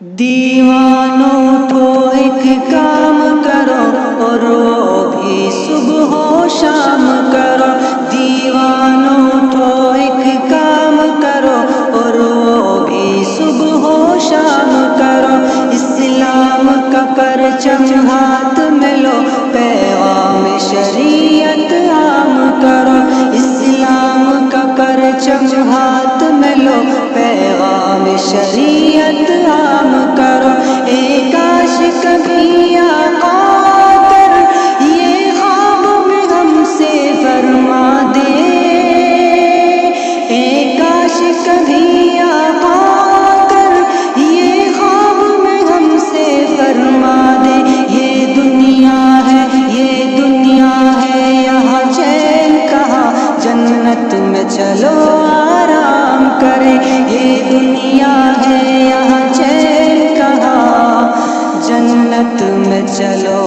دیوانوں تو ایک کام کرو اور وہ بھی صبح و شام کرو، دیوانوں تو ایک کام کرو اور وہ بھی صبح و شام کرو، اسلام کا پرچم ہاتھ میں لو، پیغام شریعت عام کرو، اسلام کا پرچم ہاتھ میں لو، پیغام شریعت عام کرو، اے کاش کبھی آقا کر یہ خواب میں ہم سے فرما دے، اے کاش کبھی آقا کر یہ خواب میں ہم سے فرما دے، یہ دنیا ہے یہاں چین کہاں، جنت میں چلو آرام کرے، یہ دنیا ہے یہاں چین کہاں، جنت میں چلو